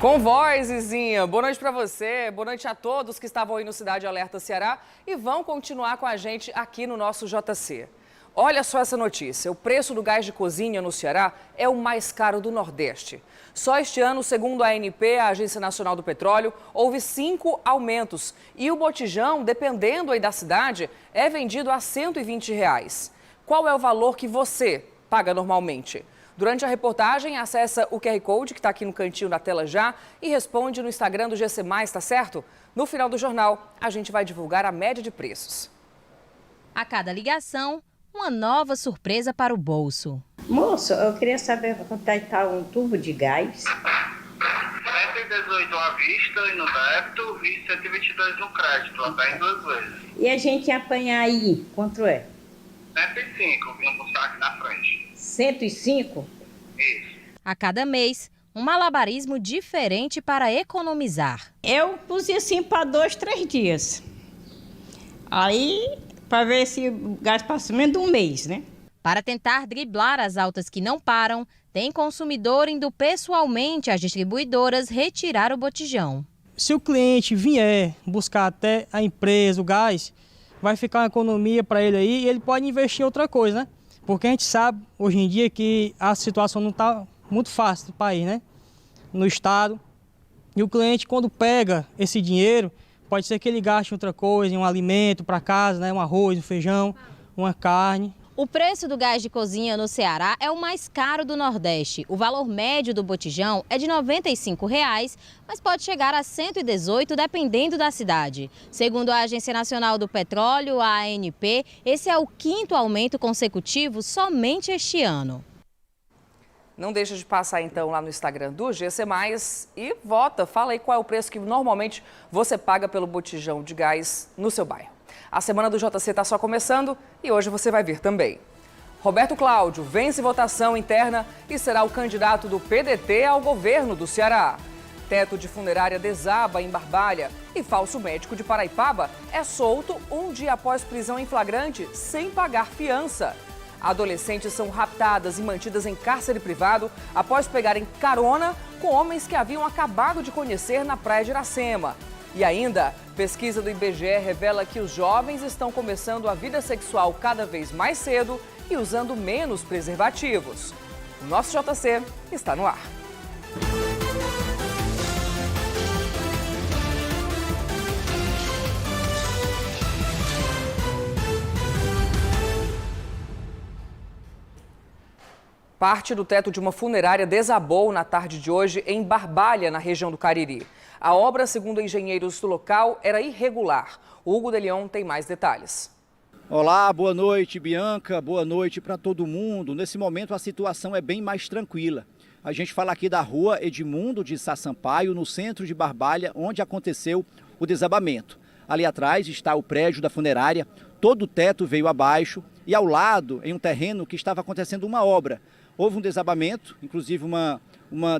Com voz, Zizinha. Boa noite para você, boa noite a todos que estavam aí no Cidade Alerta Ceará e vão continuar com a gente aqui no nosso JC. Olha só essa notícia, o preço do gás de cozinha no Ceará é o mais caro do Nordeste. Só este ano, segundo a ANP, a Agência Nacional do Petróleo, houve 5 aumentos e o botijão, dependendo aí da cidade, é vendido a R$ 120. Qual é o valor que você paga normalmente? Durante a reportagem, acessa o QR Code que está aqui no cantinho da tela já e responde no Instagram do GC+, tá certo? No final do jornal, a gente vai divulgar a média de preços. A cada ligação, uma nova surpresa para o bolso. Moço, eu queria saber quanto é que está um tubo de gás. 118 à vista e no débito e 122 no crédito, até em 2 vezes. E a gente apanhar aí, quanto é? 105, vim buscar aqui na frente. 105? Isso. A cada mês, um malabarismo diferente para economizar. Eu pus assim para 2, 3 dias. Aí, para ver se o gás passa menos de um mês, né? Para tentar driblar as altas que não param, tem consumidor indo pessoalmente às distribuidoras retirar o botijão. Se o cliente vier buscar até a empresa o gás, vai ficar uma economia para ele aí e ele pode investir em outra coisa, né? Porque a gente sabe hoje em dia que a situação não está muito fácil no país, né? No estado. E o cliente, quando pega esse dinheiro, pode ser que ele gaste em outra coisa, em um alimento para casa, né? Um arroz, um feijão, uma carne. O preço do gás de cozinha no Ceará é o mais caro do Nordeste. O valor médio do botijão é de R$ 95, mas pode chegar a R$ 118 dependendo da cidade. Segundo a Agência Nacional do Petróleo, a ANP, esse é o 5º aumento consecutivo somente este ano. Não deixa de passar então lá no Instagram do GC+, e vota, fala aí qual é o preço que normalmente você paga pelo botijão de gás no seu bairro. A semana do JC está só começando e hoje você vai ver também. Roberto Cláudio vence votação interna e será o candidato do PDT ao governo do Ceará. Teto de funerária desaba em Barbalha e falso médico de Paraipaba é solto um dia após prisão em flagrante sem pagar fiança. Adolescentes são raptadas e mantidas em cárcere privado após pegarem carona com homens que haviam acabado de conhecer na praia de Iracema. E ainda, pesquisa do IBGE revela que os jovens estão começando a vida sexual cada vez mais cedo e usando menos preservativos. O nosso JC está no ar. Parte do teto de uma funerária desabou na tarde de hoje em Barbalha, na região do Cariri. A obra, segundo engenheiros do local, era irregular. O Hugo de Leon tem mais detalhes. Olá, boa noite, Bianca. Boa noite para todo mundo. Nesse momento a situação é bem mais tranquila. A gente fala aqui da rua Edmundo de Sá Sampaio, no centro de Barbalha, onde aconteceu o desabamento. Ali atrás está o prédio da funerária, todo o teto veio abaixo e ao lado, em um terreno que estava acontecendo uma obra. Houve um desabamento, inclusive uma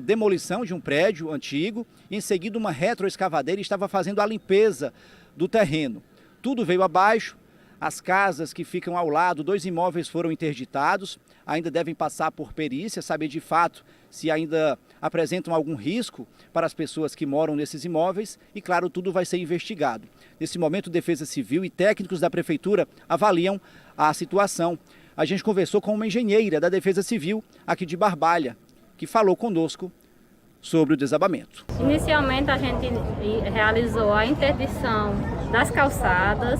demolição de um prédio antigo, e em seguida uma retroescavadeira estava fazendo a limpeza do terreno. Tudo veio abaixo, as casas que ficam ao lado, 2 imóveis foram interditados, ainda devem passar por perícia, saber de fato se ainda apresentam algum risco para as pessoas que moram nesses imóveis e, claro, tudo vai ser investigado. Nesse momento, Defesa Civil e técnicos da Prefeitura avaliam a situação. A gente conversou com uma engenheira da Defesa Civil aqui de Barbalha, que falou conosco sobre o desabamento. Inicialmente a gente realizou a interdição das calçadas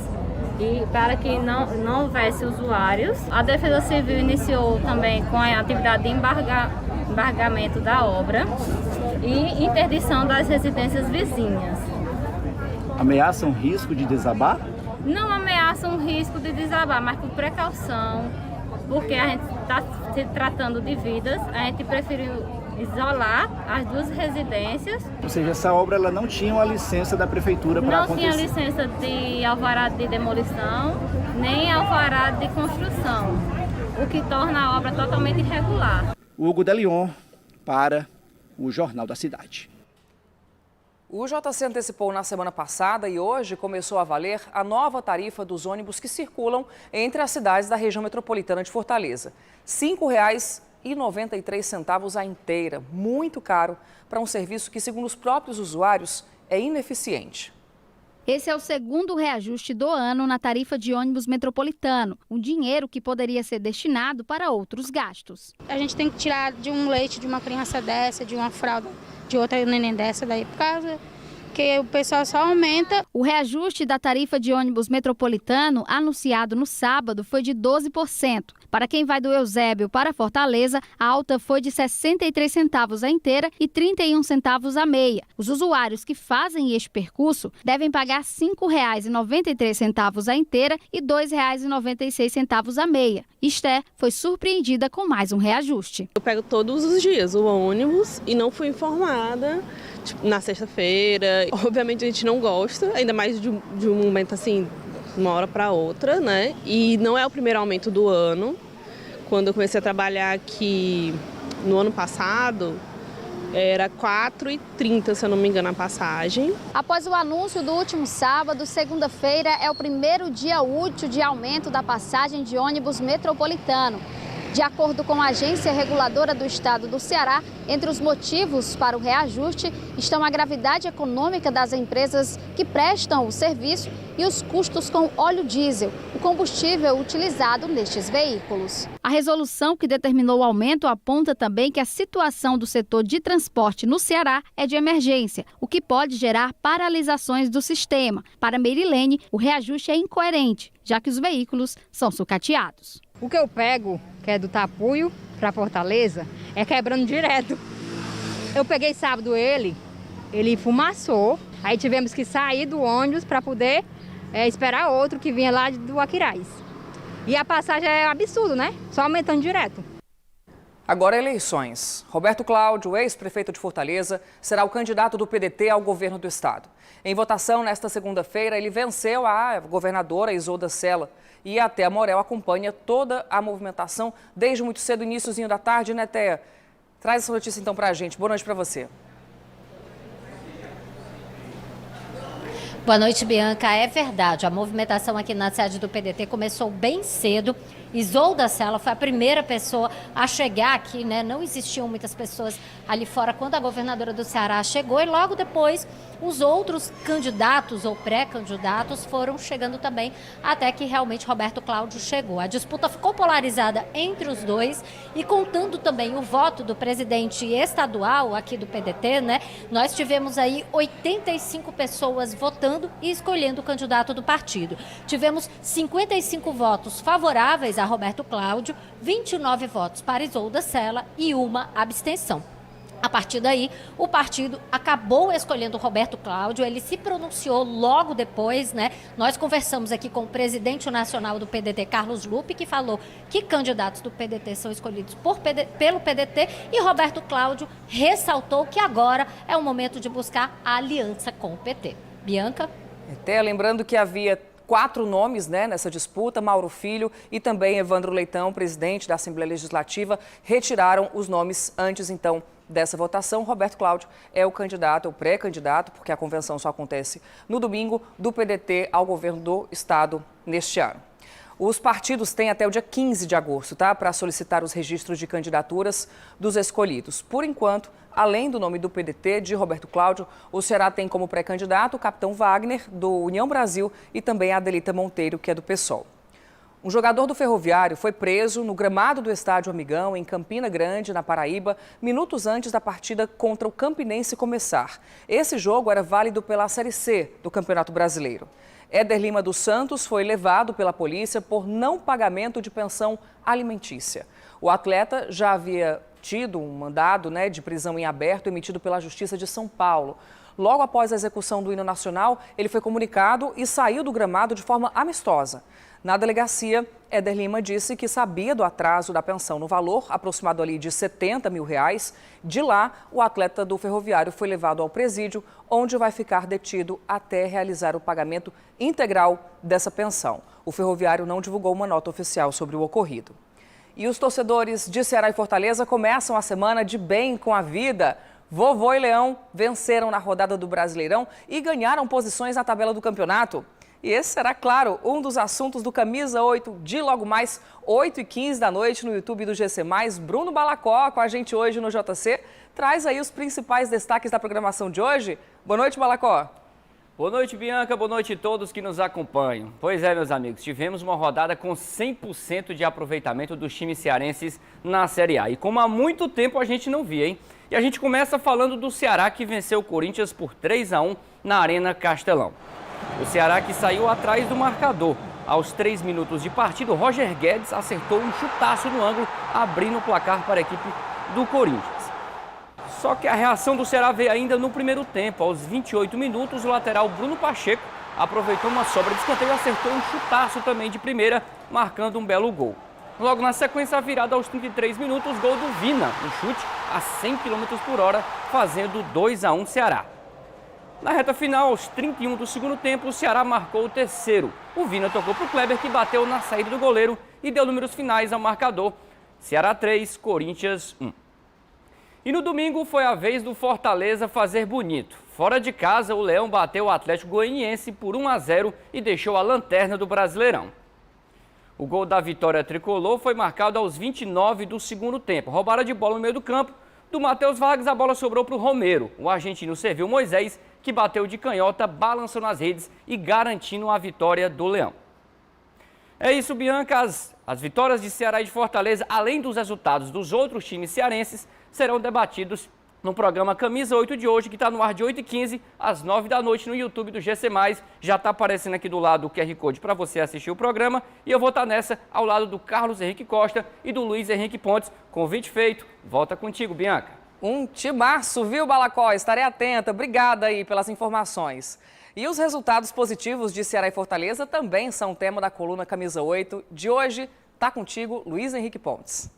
e para que não houvesse usuários. A Defesa Civil iniciou também com a atividade de embargamento da obra e interdição das residências vizinhas. Ameaça um risco de desabar? Não ameaça um risco de desabar, mas por precaução, porque a gente está se tratando de vidas, a gente preferiu isolar as 2 residências. Ou seja, essa obra ela não tinha uma licença da prefeitura para acontecer? Não tinha licença de alvará de demolição, nem alvará de construção, o que torna a obra totalmente irregular. Hugo de Leon para o Jornal da Cidade. O JC antecipou na semana passada e hoje começou a valer a nova tarifa dos ônibus que circulam entre as cidades da região metropolitana de Fortaleza. R$ 5,00 R$1,93 a inteira. Muito caro para um serviço que, segundo os próprios usuários, é ineficiente. Esse é o segundo reajuste do ano na tarifa de ônibus metropolitano, um dinheiro que poderia ser destinado para outros gastos. A gente tem que tirar de um leite de uma criança dessa, de uma fralda de outra neném dessa daí, por causa que o pessoal só aumenta. O reajuste da tarifa de ônibus metropolitano, anunciado no sábado, foi de 12%. Para quem vai do Eusébio para Fortaleza, a alta foi de 63 centavos a inteira e 31 centavos a meia. Os usuários que fazem este percurso devem pagar R$ 5,93 a inteira e R$ 2,96 a meia. Esté foi surpreendida com mais um reajuste. Eu pego todos os dias o ônibus e não fui informada. Na sexta-feira, obviamente a gente não gosta, ainda mais de um momento assim, uma hora para outra, né? E não é o primeiro aumento do ano. Quando eu comecei a trabalhar aqui no ano passado, era R$ 4,30, se eu não me engano, a passagem. Após o anúncio do último sábado, segunda-feira é o primeiro dia útil de aumento da passagem de ônibus metropolitano. De acordo com a agência reguladora do estado do Ceará, entre os motivos para o reajuste estão a gravidade econômica das empresas que prestam o serviço e os custos com óleo diesel, o combustível utilizado nestes veículos. A resolução que determinou o aumento aponta também que a situação do setor de transporte no Ceará é de emergência, o que pode gerar paralisações do sistema. Para Merilene, o reajuste é incoerente, já que os veículos são sucateados. O que eu pego, que é do Tapuio para Fortaleza, é quebrando direto. Eu peguei sábado ele fumaçou, aí tivemos que sair do ônibus para poder esperar outro que vinha lá do Aquiraz. E a passagem é absurdo, né? Só aumentando direto. Agora eleições. Roberto Cláudio, ex-prefeito de Fortaleza, será o candidato do PDT ao governo do estado. Em votação nesta segunda-feira, ele venceu a governadora Isolda Sela. E a Thea Morel acompanha toda a movimentação desde muito cedo, iniciozinho da tarde, né, Thea? Traz essa notícia então pra gente. Boa noite pra você. Boa noite, Bianca. É verdade, a movimentação aqui na sede do PDT começou bem cedo. Isolda Sela foi a primeira pessoa a chegar aqui, né? Não existiam muitas pessoas ali fora quando a governadora do Ceará chegou e logo depois os outros candidatos ou pré-candidatos foram chegando também até que realmente Roberto Cláudio chegou. A disputa ficou polarizada entre os dois e contando também o voto do presidente estadual aqui do PDT, né? Nós tivemos aí 85 pessoas votando e escolhendo o candidato do partido. Tivemos 55 votos favoráveis a Roberto Cláudio, 29 votos para Isolda Sela e uma abstenção. A partir daí, o partido acabou escolhendo o Roberto Cláudio, ele se pronunciou logo depois, né? Nós conversamos aqui com o presidente nacional do PDT, Carlos Lupe, que falou que candidatos do PDT são escolhidos pelo PDT e Roberto Cláudio ressaltou que agora é o momento de buscar a aliança com o PT. Bianca? Até lembrando que havia 4 nomes, né, nessa disputa, Mauro Filho e também Evandro Leitão, presidente da Assembleia Legislativa, retiraram os nomes antes, então, dessa votação. Roberto Cláudio é o candidato, o pré-candidato, porque a convenção só acontece no domingo, do PDT ao governo do estado neste ano. Os partidos têm até o dia 15 de agosto, tá, para solicitar os registros de candidaturas dos escolhidos. Por enquanto, além do nome do PDT, de Roberto Cláudio, o Ceará tem como pré-candidato o capitão Wagner, do União Brasil, e também a Adelita Monteiro, que é do PSOL. Um jogador do Ferroviário foi preso no gramado do Estádio Amigão, em Campina Grande, na Paraíba, minutos antes da partida contra o Campinense começar. Esse jogo era válido pela Série C do Campeonato Brasileiro. Éder Lima dos Santos foi levado pela polícia por não pagamento de pensão alimentícia. O atleta já havia tido um mandado, né, de prisão em aberto emitido pela Justiça de São Paulo. Logo após a execução do hino nacional, ele foi comunicado e saiu do gramado de forma amistosa. Na delegacia, Éder Lima disse que sabia do atraso da pensão no valor aproximado ali de R$70 mil. De lá, o atleta do Ferroviário foi levado ao presídio, onde vai ficar detido até realizar o pagamento integral dessa pensão. O Ferroviário não divulgou uma nota oficial sobre o ocorrido. E os torcedores de Ceará e Fortaleza começam a semana de bem com a vida. Vovô e Leão venceram na rodada do Brasileirão e ganharam posições na tabela do campeonato. E esse será, claro, um dos assuntos do Camisa 8 de logo mais 8h15 da noite no YouTube do GC+. Bruno Balacó com a gente hoje no JC. Traz aí os principais destaques da programação de hoje. Boa noite, Balacó. Boa noite, Bianca. Boa noite a todos que nos acompanham. Pois é, meus amigos, tivemos uma rodada com 100% de aproveitamento dos times cearenses na Série A. E como há muito tempo a gente não via, hein? E a gente começa falando do Ceará, que venceu o Corinthians por 3-1 na Arena Castelão. O Ceará que saiu atrás do marcador. Aos 3 minutos de partida, o Roger Guedes acertou um chutaço no ângulo, abrindo o placar para a equipe do Corinthians. Só que a reação do Ceará veio ainda no primeiro tempo. Aos 28 minutos, o lateral Bruno Pacheco aproveitou uma sobra de escanteio e acertou um chutaço também de primeira, marcando um belo gol. Logo na sequência, a virada aos 33 minutos, gol do Vina, um chute a 100 km por hora, fazendo 2-1 Ceará. Na reta final, aos 31 do segundo tempo, o Ceará marcou o terceiro. O Vina tocou para o Kleber, que bateu na saída do goleiro e deu números finais ao marcador. Ceará 3, Corinthians 1. E no domingo foi a vez do Fortaleza fazer bonito. Fora de casa, o Leão bateu o Atlético Goianiense por 1-0 e deixou a lanterna do Brasileirão. O gol da vitória tricolor foi marcado aos 29 do segundo tempo. Roubada de bola no meio do campo. Do Matheus Vargas, a bola sobrou para o Romero. O argentino serviu Moisés, que bateu de canhota, balançou nas redes e garantindo a vitória do Leão. É isso, Bianca. As vitórias de Ceará e de Fortaleza, além dos resultados dos outros times cearenses, serão debatidos no programa Camisa 8 de hoje, que está no ar de 8h15 às 9 da noite no YouTube do GC+. Já está aparecendo aqui do lado o QR Code para você assistir o programa. E eu vou estar nessa ao lado do Carlos Henrique Costa e do Luiz Henrique Pontes. Convite feito. Volta contigo, Bianca. Um timaço, viu, Balacó? Estarei atenta. Obrigada aí pelas informações. E os resultados positivos de Ceará e Fortaleza também são tema da coluna Camisa 8 de hoje. Tá contigo, Luiz Henrique Pontes.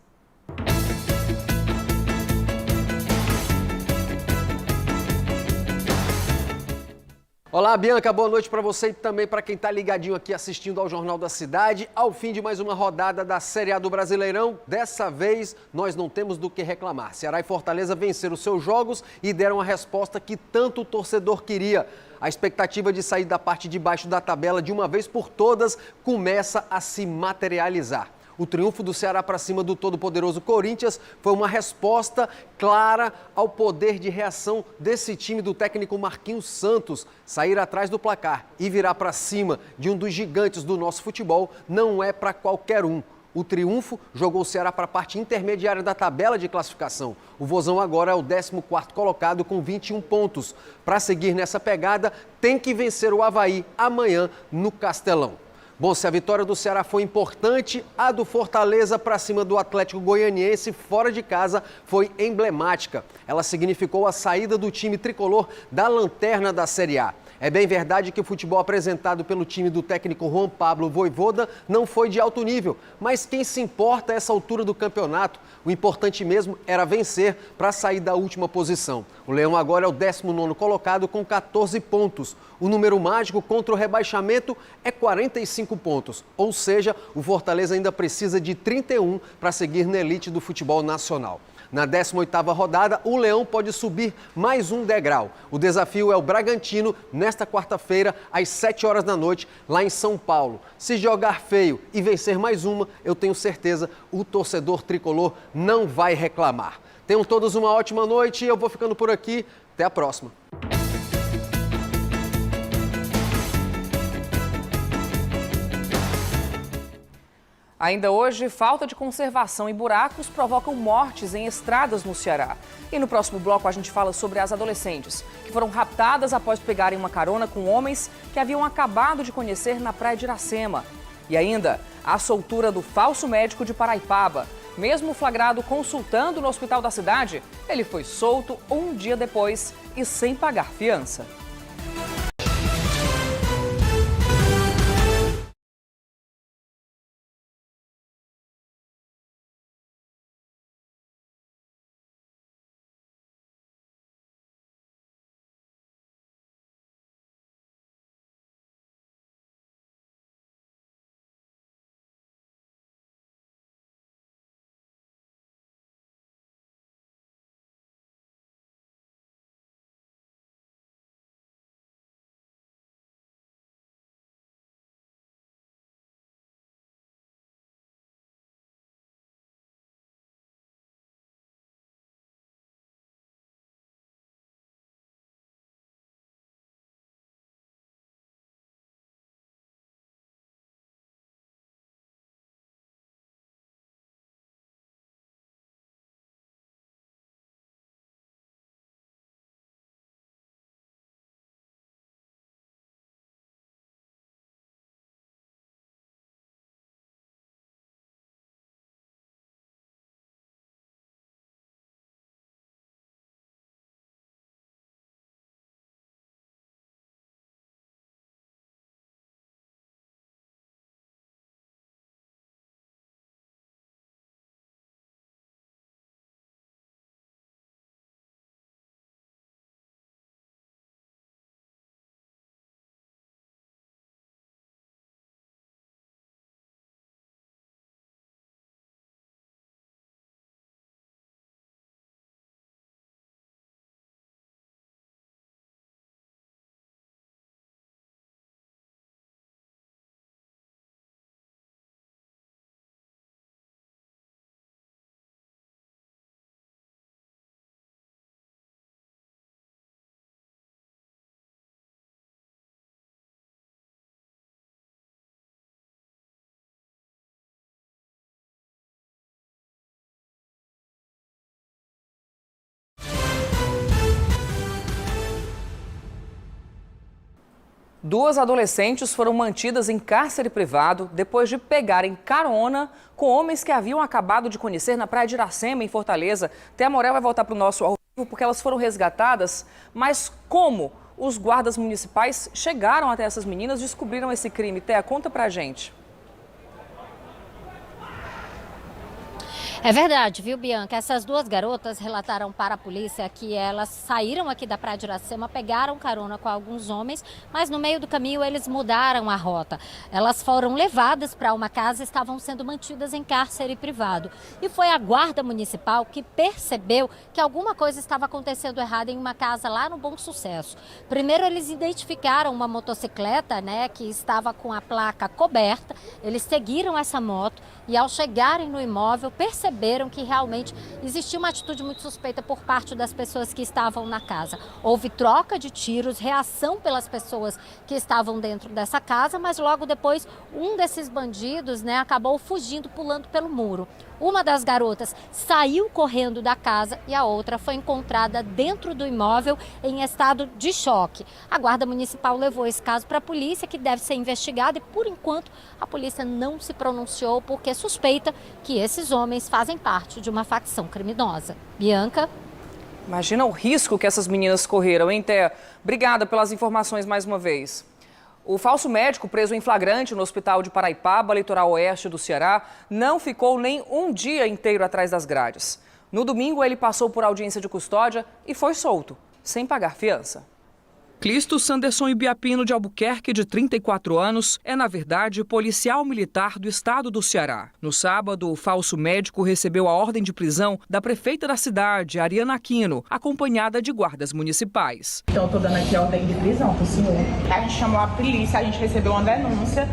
Olá, Bianca, boa noite para você e também para quem está ligadinho aqui assistindo ao Jornal da Cidade. Ao fim de mais uma rodada da Série A do Brasileirão, dessa vez nós não temos do que reclamar. Ceará e Fortaleza venceram os seus jogos e deram a resposta que tanto o torcedor queria. A expectativa de sair da parte de baixo da tabela de uma vez por todas começa a se materializar. O triunfo do Ceará para cima do todo-poderoso Corinthians foi uma resposta clara ao poder de reação desse time do técnico Marquinhos Santos. Sair atrás do placar e virar para cima de um dos gigantes do nosso futebol não é para qualquer um. O triunfo jogou o Ceará para a parte intermediária da tabela de classificação. O Vozão agora é o 14º colocado com 21 pontos. Para seguir nessa pegada, tem que vencer o Avaí amanhã no Castelão. Bom, se a vitória do Ceará foi importante, a do Fortaleza para cima do Atlético Goianiense fora de casa foi emblemática. Ela significou a saída do time tricolor da lanterna da Série A. É bem verdade que o futebol apresentado pelo time do técnico Juan Pablo Vojvoda não foi de alto nível, mas quem se importa a essa altura do campeonato? O importante mesmo era vencer para sair da última posição. O Leão agora é o 19º colocado com 14 pontos. O número mágico contra o rebaixamento é 45 pontos, ou seja, o Fortaleza ainda precisa de 31 para seguir na elite do futebol nacional. Na 18ª rodada, o Leão pode subir mais um degrau. O desafio é o Bragantino, nesta quarta-feira, às 7 horas da noite, lá em São Paulo. Se jogar feio e vencer mais uma, eu tenho certeza, o torcedor tricolor não vai reclamar. Tenham todos uma ótima noite e eu vou ficando por aqui. Até a próxima. Ainda hoje, falta de conservação e buracos provocam mortes em estradas no Ceará. E no próximo bloco a gente fala sobre as adolescentes que foram raptadas após pegarem uma carona com homens que haviam acabado de conhecer na praia de Iracema. E ainda, a soltura do falso médico de Paraipaba. Mesmo flagrado consultando no hospital da cidade, ele foi solto um dia depois e sem pagar fiança. 2 adolescentes foram mantidas em cárcere privado depois de pegarem carona com homens que haviam acabado de conhecer na praia de Iracema, em Fortaleza. Té Morel vai voltar para o nosso ao vivo porque elas foram resgatadas. Mas como os guardas municipais chegaram até essas meninas, descobriram esse crime? Té, conta pra gente. É verdade, viu, Bianca? Essas 2 garotas relataram para a polícia que elas saíram aqui da praia de Iracema, pegaram carona com alguns homens, mas no meio do caminho eles mudaram a rota. Elas foram levadas para uma casa e estavam sendo mantidas em cárcere privado. E foi a guarda municipal que percebeu que alguma coisa estava acontecendo errada em uma casa lá no Bom Sucesso. Primeiro eles identificaram uma motocicleta, que estava com a placa coberta. Eles seguiram essa moto e ao chegarem no imóvel perceberam que realmente existia uma atitude muito suspeita por parte das pessoas que estavam na casa. Houve troca de tiros, reação pelas pessoas que estavam dentro dessa casa, mas logo depois um desses bandidos acabou fugindo, pulando pelo muro. Uma das garotas saiu correndo da casa e a outra foi encontrada dentro do imóvel em estado de choque. A Guarda Municipal levou esse caso para a polícia, que deve ser investigada, e por enquanto a polícia não se pronunciou porque suspeita que esses homens fazem parte de uma facção criminosa. Bianca? Imagina o risco que essas meninas correram, hein, Té? Obrigada pelas informações mais uma vez. O falso médico preso em flagrante no hospital de Paraipaba, litoral oeste do Ceará, não ficou nem um dia inteiro atrás das grades. No domingo, ele passou por audiência de custódia e foi solto, sem pagar fiança. Clisto Sanderson Ibiapino de Albuquerque, de 34 anos, é, na verdade, policial militar do estado do Ceará. No sábado, o falso médico recebeu a ordem de prisão da prefeita da cidade, Ariana Aquino, acompanhada de guardas municipais. Então, eu estou dando aqui a ordem de prisão para o senhor. A gente chamou a polícia, a gente recebeu uma denúncia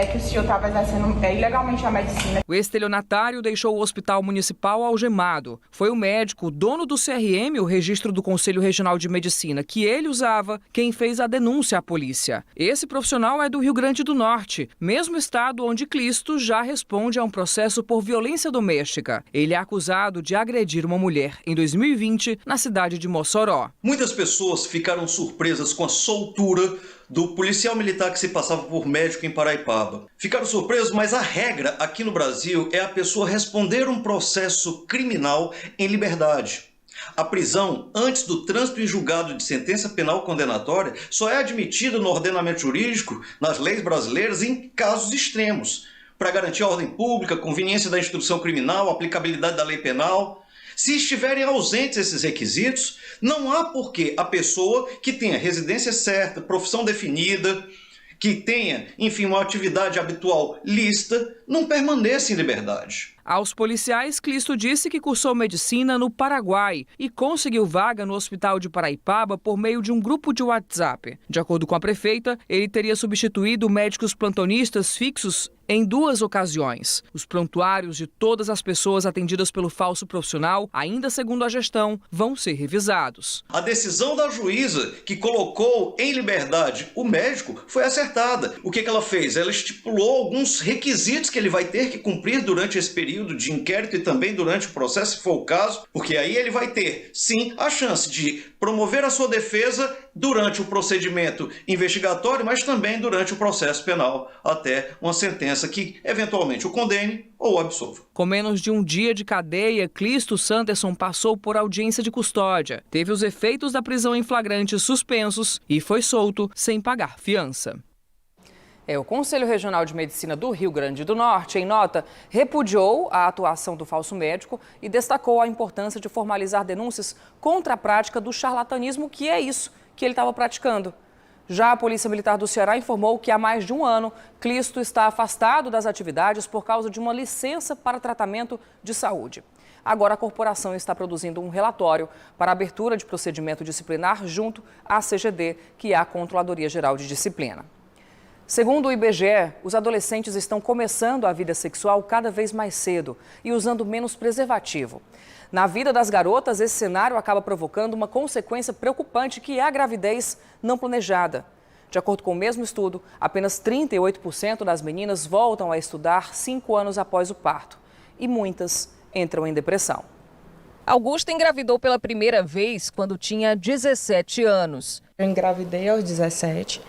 que o senhor estava exercendo ilegalmente a medicina. O estelionatário deixou o hospital municipal algemado. Foi o médico, dono do CRM, o registro do Conselho Regional de Medicina, que ele usava, quem fez a denúncia à polícia. Esse profissional é do Rio Grande do Norte, mesmo estado onde Clisto já responde a um processo por violência doméstica. Ele é acusado de agredir uma mulher em 2020 na cidade de Mossoró. Muitas pessoas ficaram surpresas com a soltura do policial militar que se passava por médico em Paraipaba. Ficaram surpresos, mas a regra aqui no Brasil é a pessoa responder um processo criminal em liberdade. A prisão, antes do trânsito em julgado de sentença penal condenatória, só é admitida no ordenamento jurídico, nas leis brasileiras, em casos extremos, para garantir a ordem pública, conveniência da instrução criminal, aplicabilidade da lei penal. Se estiverem ausentes esses requisitos, não há por que a pessoa que tenha residência certa, profissão definida, que tenha, enfim, uma atividade habitual lícita, não permaneça em liberdade. Aos policiais, Clisto disse que cursou medicina no Paraguai e conseguiu vaga no hospital de Paraipaba por meio de um grupo de WhatsApp. De acordo com a prefeita, ele teria substituído médicos plantonistas fixos em 2 ocasiões. Os prontuários de todas as pessoas atendidas pelo falso profissional, ainda segundo a gestão, vão ser revisados. A decisão da juíza que colocou em liberdade o médico foi acertada. O que ela fez? Ela estipulou alguns requisitos que ele vai ter que cumprir durante esse período de inquérito e também durante o processo, se for o caso, porque aí ele vai ter, sim, a chance de promover a sua defesa durante o procedimento investigatório, mas também durante o processo penal, até uma sentença que eventualmente o condene ou o absolva. Com menos de um dia de cadeia, Clisto Sanderson passou por audiência de custódia, teve os efeitos da prisão em flagrante suspensos e foi solto sem pagar fiança. O Conselho Regional de Medicina do Rio Grande do Norte, em nota, repudiou a atuação do falso médico e destacou a importância de formalizar denúncias contra a prática do charlatanismo, que é isso que ele estava praticando. Já a Polícia Militar do Ceará informou que há mais de um ano, Clisto está afastado das atividades por causa de uma licença para tratamento de saúde. Agora a corporação está produzindo um relatório para a abertura de procedimento disciplinar junto à CGD, que é a Controladoria Geral de Disciplina. Segundo o IBGE, os adolescentes estão começando a vida sexual cada vez mais cedo e usando menos preservativo. Na vida das garotas, esse cenário acaba provocando uma consequência preocupante, que é a gravidez não planejada. De acordo com o mesmo estudo, apenas 38% das meninas voltam a estudar 5 anos após o parto e muitas entram em depressão. Augusta engravidou pela primeira vez quando tinha 17 anos. Eu engravidei aos 17.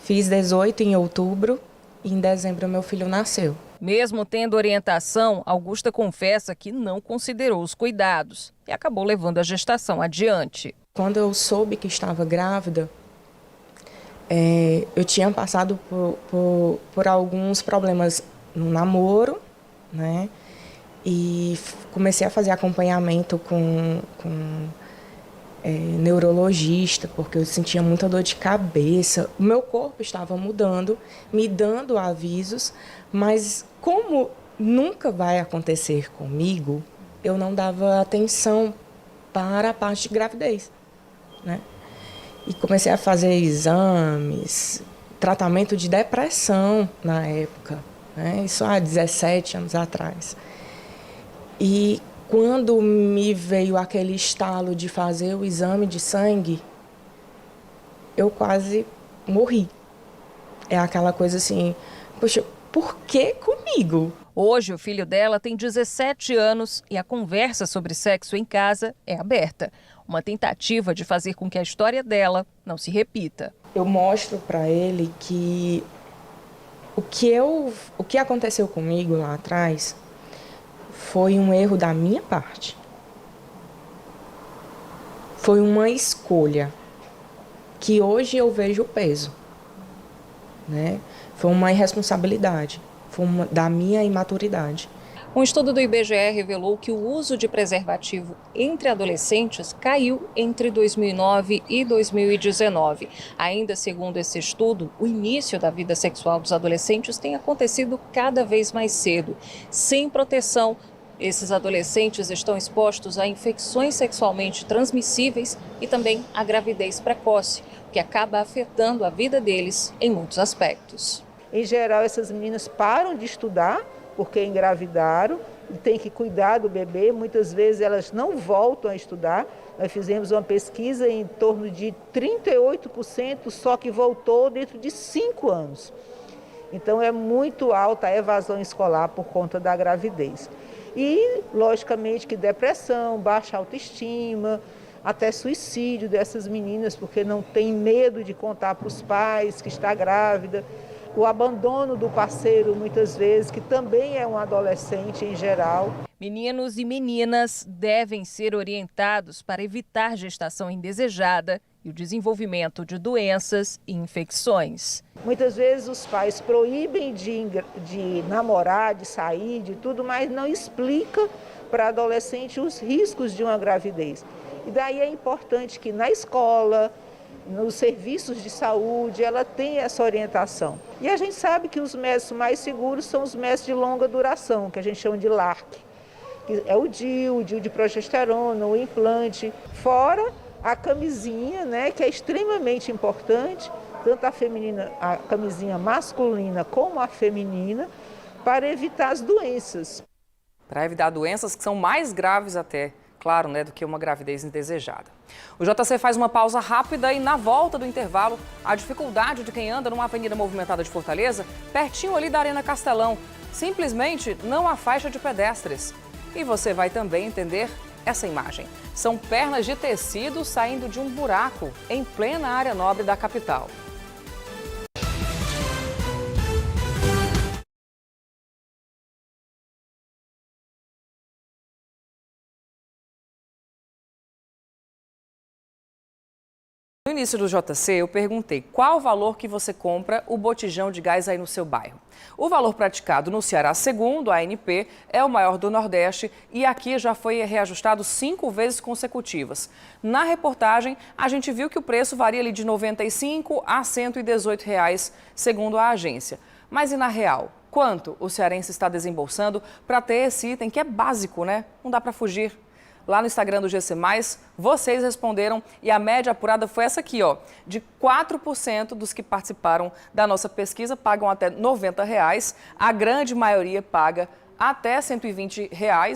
Fiz 18 em outubro e em dezembro meu filho nasceu. Mesmo tendo orientação, Augusta confessa que não considerou os cuidados e acabou levando a gestação adiante. Quando eu soube que estava grávida, eu tinha passado por alguns problemas no namoro, né? E comecei a fazer acompanhamento com neurologista, porque eu sentia muita dor de cabeça. O meu corpo estava mudando, me dando avisos, mas como nunca vai acontecer comigo, eu não dava atenção para a parte de gravidez, né? E comecei a fazer exames, tratamento de depressão na época, né? Isso há 17 anos atrás. E quando me veio aquele estalo de fazer o exame de sangue, eu quase morri. É aquela coisa assim, poxa, por que comigo? Hoje o filho dela tem 17 anos e a conversa sobre sexo em casa é aberta. Uma tentativa de fazer com que a história dela não se repita. Eu mostro para ele que o que aconteceu comigo lá atrás foi um erro da minha parte. Foi uma escolha que hoje eu vejo o peso, né? Foi uma irresponsabilidade, foi da minha imaturidade. Um estudo do IBGE revelou que o uso de preservativo entre adolescentes caiu entre 2009 e 2019. Ainda segundo esse estudo, o início da vida sexual dos adolescentes tem acontecido cada vez mais cedo. Sem proteção, esses adolescentes estão expostos a infecções sexualmente transmissíveis e também a gravidez precoce, o que acaba afetando a vida deles em muitos aspectos. Em geral, essas meninas param de estudar porque engravidaram, tem que cuidar do bebê, muitas vezes elas não voltam a estudar. Nós fizemos uma pesquisa em torno de 38% só que voltou dentro de 5 anos. Então é muito alta a evasão escolar por conta da gravidez. E, logicamente, que depressão, baixa autoestima, até suicídio dessas meninas, porque não tem medo de contar para os pais que está grávida. O abandono do parceiro, muitas vezes, que também é um adolescente em geral. Meninos e meninas devem ser orientados para evitar gestação indesejada e o desenvolvimento de doenças e infecções. Muitas vezes os pais proíbem de namorar, de sair, de tudo, mas não explica para adolescente os riscos de uma gravidez. E daí é importante que na escola, nos serviços de saúde, ela tenha essa orientação. E a gente sabe que os métodos mais seguros são os métodos de longa duração, que a gente chama de LARC. Que é o DIU de progesterona, o implante, fora a camisinha, né, que é extremamente importante, tanto a camisinha masculina como a feminina, para evitar as doenças. Para evitar doenças que são mais graves até, claro, né, do que uma gravidez indesejada. O JC faz uma pausa rápida e na volta do intervalo, a dificuldade de quem anda numa avenida movimentada de Fortaleza, pertinho ali da Arena Castelão. Simplesmente não há faixa de pedestres. E você vai também entender essa imagem. São pernas de tecido saindo de um buraco em plena área nobre da capital. No início do JC, eu perguntei qual o valor que você compra o botijão de gás aí no seu bairro. O valor praticado no Ceará, segundo a ANP, é o maior do Nordeste e aqui já foi reajustado 5 vezes consecutivas. Na reportagem, a gente viu que o preço varia ali de R$ 95 a R$ 118, segundo a agência. Mas e na real? Quanto o cearense está desembolsando para ter esse item que é básico, né? Não dá para fugir. Lá no Instagram do GC+, vocês responderam e a média apurada foi essa aqui, ó. De 4% dos que participaram da nossa pesquisa pagam até R$ 90, a grande maioria paga até R$ 120,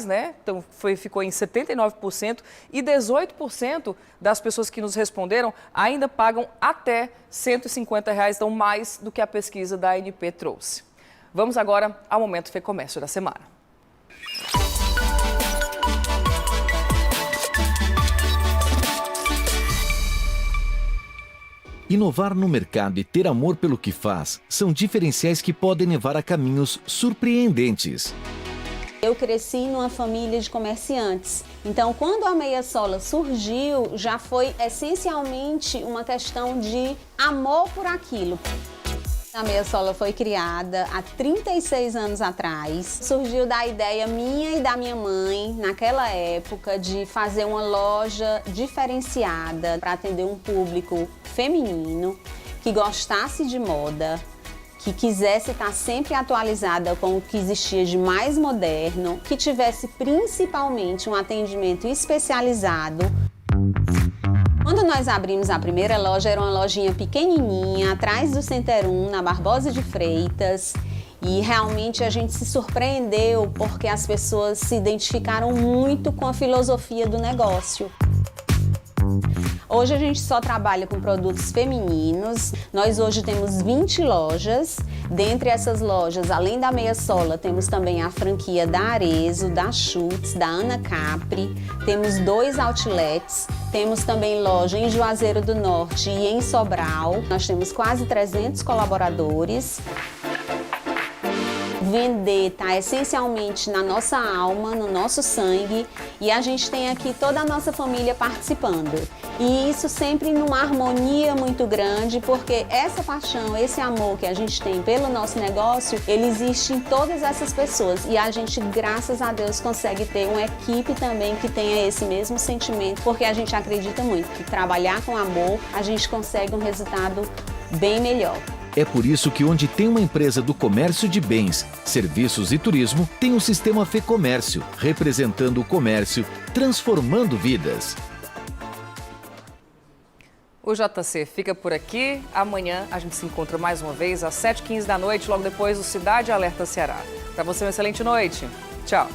né? Então ficou em 79% e 18% das pessoas que nos responderam ainda pagam até R$ 150, então mais do que a pesquisa da ANP trouxe. Vamos agora ao Momento Fê Comércio da semana. Inovar no mercado e ter amor pelo que faz são diferenciais que podem levar a caminhos surpreendentes. Eu cresci numa família de comerciantes, então quando a Meia Sola surgiu, já foi essencialmente uma questão de amor por aquilo. A Meia Sola foi criada há 36 anos atrás. Surgiu da ideia minha e da minha mãe, naquela época, de fazer uma loja diferenciada para atender um público feminino que gostasse de moda, que quisesse estar sempre atualizada com o que existia de mais moderno, que tivesse principalmente um atendimento especializado. Quando nós abrimos a primeira loja, era uma lojinha pequenininha, atrás do Center 1, na Barbosa de Freitas. E realmente a gente se surpreendeu porque as pessoas se identificaram muito com a filosofia do negócio. Hoje a gente só trabalha com produtos femininos. Nós hoje temos 20 lojas. Dentre essas lojas, além da Meia Sola, temos também a franquia da Arezzo, da Schutz, da Ana Capri. Temos 2 outlets. Temos também loja em Juazeiro do Norte e em Sobral. Nós temos quase 300 colaboradores. Vender está essencialmente na nossa alma, no nosso sangue, e a gente tem aqui toda a nossa família participando. E isso sempre numa harmonia muito grande, porque essa paixão, esse amor que a gente tem pelo nosso negócio, ele existe em todas essas pessoas. E a gente, graças a Deus, consegue ter uma equipe também que tenha esse mesmo sentimento, porque a gente acredita muito que trabalhar com amor, a gente consegue um resultado bem melhor. É por isso que onde tem uma empresa do comércio de bens, serviços e turismo, tem o Sistema FEComércio, representando o comércio, transformando vidas. O JC fica por aqui. Amanhã a gente se encontra mais uma vez às 7h15 da noite, logo depois do Cidade Alerta Ceará. Para você, uma excelente noite. Tchau.